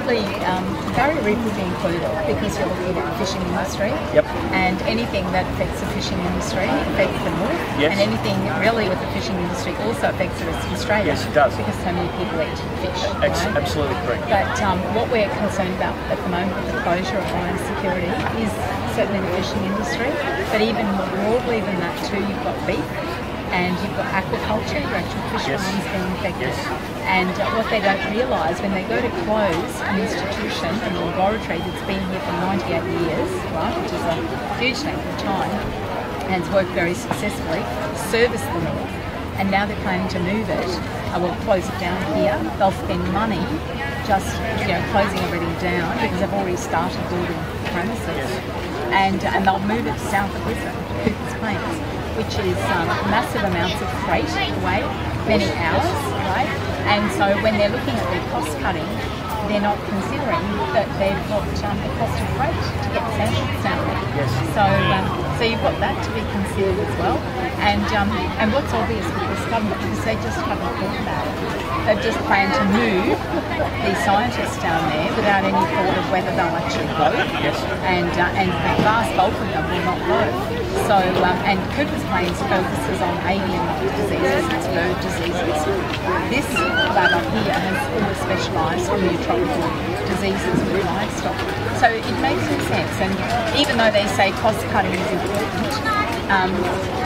absolutely. Barrier reef would be included because you're looking at the fishing industry. Yep. And anything that affects the fishing industry affects the north. Yes. And anything really with the fishing industry also affects the rest of Australia. Yes, it does. Because so many people eat fish. Right? Absolutely correct. But what we're concerned about at the moment with the closure of biosecurity is certainly the fishing industry, but even more broadly than that too, you've got beef and you've got aquaculture, your actual fish Yes. farms being affected. Yes. And what they don't realise when they go to close an institution, a laboratory that's been here for 98 years, right, which is a huge length of time, and it's worked very successfully, serviced the north, and now they're planning to move it, well, close it down here. They'll spend money just closing everything down because they've already started building premises, and they'll move it south of Brisbane, Cooper's Plains, which is massive amounts of freight away, many hours, right? And so when they're looking at their cost cutting, they're not considering that they've got the cost of freight to get samples down there. Yes. So you've got that to be considered as well. And what's obvious with this government is they just haven't thought about it. They've just planned to move these scientists down there without any thought of whether they'll actually go. Yes. And the vast bulk of them will not go. So, and Cooper's Plains focuses on avian diseases, it's bird diseases. This lab up here has always specialised in tropical diseases with livestock. So it makes no sense. And even though they say cost cutting is important,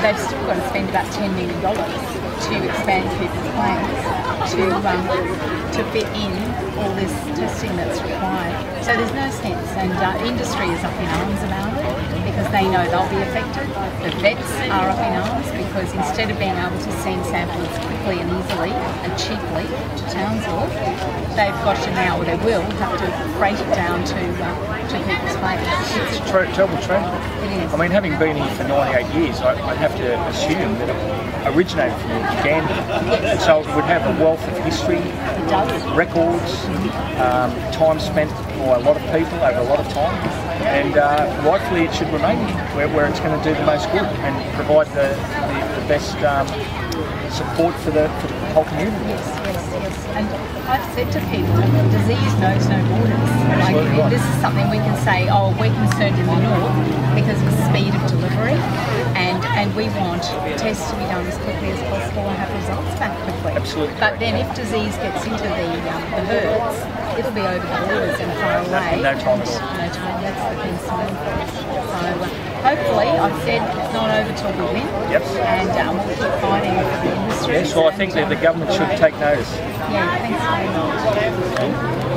they've still got to spend about $10 million to expand Cooper's Plains to fit in all this testing that's required. So there's no sense, and industry is up in arms about it because they know they'll be affected. The vets are up in arms because instead of being able to send samples quickly and easily and cheaply to Townsville, they've got to now, or they will, have to freight it down to Cooper's Plains. It's a terrible tragedy. It is. I mean, having been here for 98 years, I'd have to assume that it originated from Uganda. Yes. So it would have a wealth of history, It does. records, time spent by a lot of people over a lot of time, and rightfully it should remain here, where it's going to do the most good and provide the best support for the whole community. Yes. And I've said to people, disease knows no borders. Absolutely right. This is something we can say, oh, we're concerned in the north because of the speed of delivery, and we want tests to be done as quickly as possible and have results back quickly. Absolutely. But then if disease gets into the herds, it'll be over the borders and far away. No time at all. No time. That's the concern for us. So hopefully, I've said it's not over till we win. Yep. And we'll keep fighting for the industry. Yes, well, I think that the government should take notice. Yeah, thanks very much.